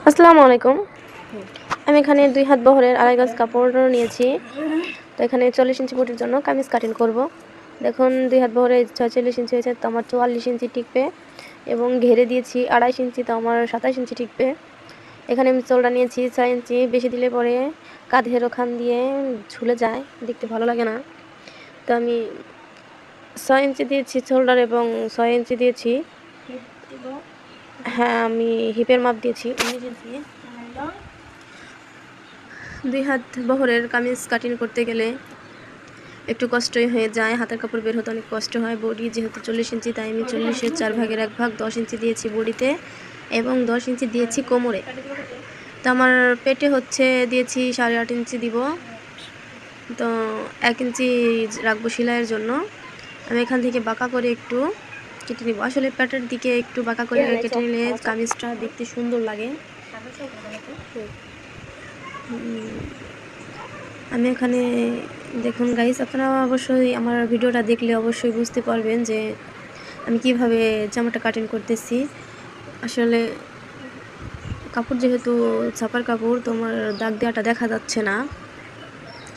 আসসালামু আলাইকুম। আমি এখানে 2 হাত বহরের আড়াই গজ কাপড় নিয়েছি। তো এখানে 40 ইঞ্চি বুটির জন্য কামিজ কাটিং করব। দেখুন 2 হাত বহরে 46 ইঞ্চি হয়েছে, তো আমার 44 ইঞ্চি টিকবে এবং ঘেরে দিয়েছি 28 ইঞ্চি, তো আমার 27 ইঞ্চি টিকবে। এখানে আমি চওড়া নিয়েছি 6 ইঞ্চি, বেশি দিলে পরে কাঁধের ওখান দিয়ে ঝুলে যায়, দেখতে ভালো লাগে না। তো আমি 6 ইঞ্চি দিয়েছি শোল্ডার এবং 6 ইঞ্চি দিয়েছি, হ্যাঁ আমি হিপের মাপ দিয়েছি 19 ইঞ্চি। 2 হাত বহরের কামিজ কাটিং করতে গেলে একটু কষ্টই হয়ে যায়, হাতের কাপড় বের হতে অনেক কষ্ট হয়। বডি যেহেতু 40 ইঞ্চি, তাই আমি 40-এর 4 ভাগের 1 ভাগ 10 ইঞ্চি দিয়েছি বডিতে এবং 10 ইঞ্চি দিয়েছি কোমরে। তো আমার পেটে হচ্ছে দিয়েছি 8.5 ইঞ্চি দিব, তো 1 ইঞ্চি রাখবো সেলাইয়ের জন্য। আমি এখান থেকে বাঁকা করে একটু কেটে নিব। আসলে পেটের দিকে একটু বাঁকা করে কেটে নিলে কামিজটা দেখতে সুন্দর লাগে। আমি এখানে দেখুন গাইস, আপনারা অবশ্যই আমার ভিডিওটা দেখলে অবশ্যই বুঝতে পারবেন যে আমি কিভাবে জামাটা কাটিং করতেছি। আসলে কাপড় যেহেতু ছাপার কাপড়, তো আমার দাগ দেওয়াটা দেখা যাচ্ছে না,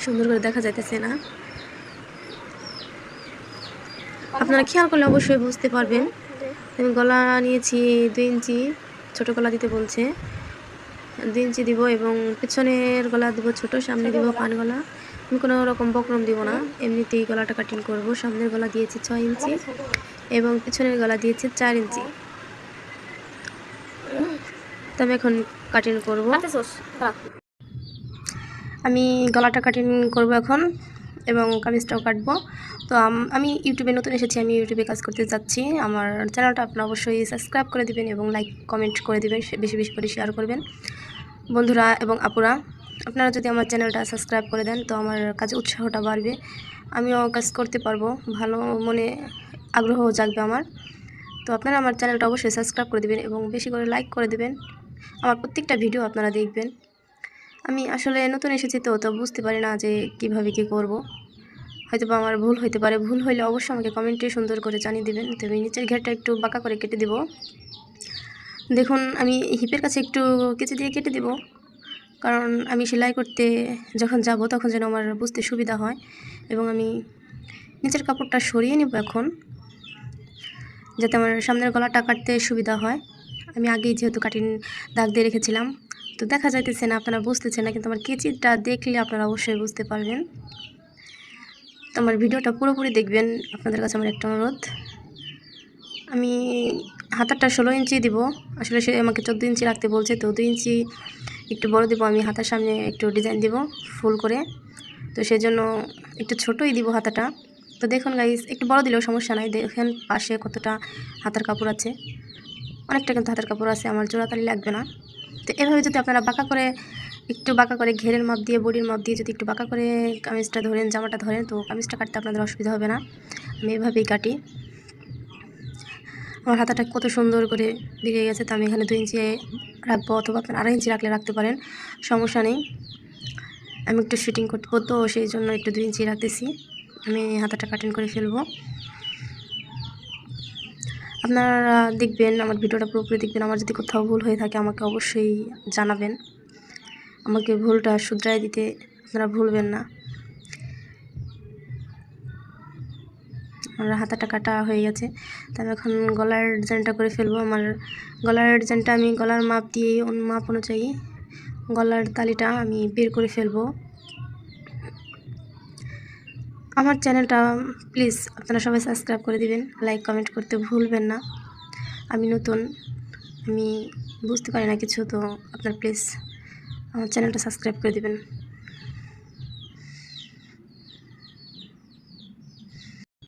সুন্দর করে দেখা যাইতেছে না। আপনারা খেয়াল করলে অবশ্যই বুঝতে পারবেন। আমি গলা নিয়েছি 2 ইঞ্চি, ছোটো গলা দিতে বলছে 2 ইঞ্চি দিব এবং পেছনের গলা দিব ছোট, সামনে দিব পান গলা। আমি কোনো রকম বক্রম দিব না, এমনিতেই গলাটা কাটিং করব। সামনের গলা দিয়েছি 6 ইঞ্চি এবং পেছনের গলা দিয়েছি 4 ইঞ্চি। তো আমি এখন কাটিং করব। আমি গলাটা কাটিং করব এখন এবং কামিজটাও কাটবো। তো আমি ইউটিউবে নতুন এসেছি, আমি ইউটিউবে কাজ করতে যাচ্ছি। আমার চ্যানেলটা আপনারা অবশ্যই সাবস্ক্রাইব করে দিবেন এবং লাইক কমেন্ট করে দিবেন, বেশি বেশি করে শেয়ার করবেন বন্ধুরা এবং আপুরা। আপনারা যদি আমার চ্যানেলটা সাবস্ক্রাইব করে দেন, তো আমার কাজে উৎসাহটা বাড়বে, আমিও কাজ করতে পারবো, ভালো মনে আগ্রহ জাগবে আমার। তো আপনারা আমার চ্যানেলটা অবশ্যই সাবস্ক্রাইব করে দেবেন এবং বেশি করে লাইক করে দেবেন। আমার প্রত্যেকটা ভিডিও আপনারা দেখবেন। আমি আসলে নতুন এসেছি, তো বুঝতে পারি না যে কিভাবে কি করব। হয়তো বা আমার ভুল হইতে পারে, ভুল হইলে অবশ্যই আমাকে কমেন্টে সুন্দর করে জানিয়ে দেবেন। তো আমি নিচের ঘেরটা একটু বাঁকা করে কেটে দেব। দেখুন আমি হিপের কাছে একটু কেচি দিয়ে কেটে দেব, কারণ আমি সেলাই করতে যখন যাব তখন যেন আমার বুঝতে সুবিধা হয়। এবং আমি নিচের কাপড়টা সরিয়ে নেব এখন, যাতে আমার সামনের গলাটা কাটতে সুবিধা হয়। আমি আগেই যেহেতু কাটিং দাগ দিয়ে রেখেছিলাম, তো দেখা যাইতেছে না, আপনারা বুঝতেছেন না, কিন্তু আমার কেচিটা দেখলে আপনারা অবশ্যই বুঝতে পারবেন। তো আমার ভিডিওটা পুরোপুরি দেখবেন, আপনাদের কাছে আমার একটা অনুরোধ। আমি হাতারটা 16 ইঞ্চি দিব, আসলে সে আমাকে 14 ইঞ্চি রাখতে বলছে, তো 2 ইঞ্চি একটু বড় দিব। আমি হাতার সামনে একটু ডিজাইন দিব ফুল করে, তো সেজন্য একটু ছোটই দিব হাতাটা। তো দেখুন গাইস, একটু বড় দিলেও সমস্যা নাই। দেখেন পাশে কতটা হাতার কাপড় আছে, অনেকটা কিন্তু হাতার কাপড় আছে, আমার জোড়াতালি লাগবে না। তো এভাবে যদি আপনারা একটু বাঁকা করে ঘেরের মাপ দিয়ে, বডির মাপ দিয়ে যদি একটু বাঁকা করে কামিজটা ধরেন, জামাটা ধরেন, তো কামিজটা কাটতে আপনাদের অসুবিধা হবে না। আমি এভাবেই কাটি। আমার হাতাটা কত সুন্দর করে বেরিয়ে গেছে। তো আমি এখানে 2 ইঞ্চি রাখবো, অথবা আপনার 2.5 ইঞ্চি রাখলে রাখতে পারেন, সমস্যা নেই। আমি একটু ফিটিং করবো, তো সেই জন্য একটু 2 ইঞ্চি রাখতেছি। আমি হাতাটা কাটিং করে ফেলবো। আপনারা দেখবেন, আমার ভিডিওটা পুরোপুরি দেখবেন। আমার যদি কোথাও ভুল হয়ে থাকে আমাকে অবশ্যই জানাবেন, আমাকে ভুলটা শুধরাই দিতে আপনারা ভুলবেন না। আমার হাতাটা কাটা হয়ে গেছে, তো আমি এখন গলার ডিজাইনটা করে ফেলবো। আমার গলার ডিজাইনটা আমি গলার মাপ দিয়ে, মাপ অনুযায়ী গলার তালিটা আমি বের করে ফেলবো। আমার চ্যানেলটা প্লিজ আপনারা সবাই সাবস্ক্রাইব করে দিবেন, লাইক কমেন্ট করতে ভুলবেন না। আমি নতুন, আমি বুঝতে পারি না কিছু, তো আপনারা প্লিজ আমার চ্যানেলটা সাবস্ক্রাইব করে দিবেন।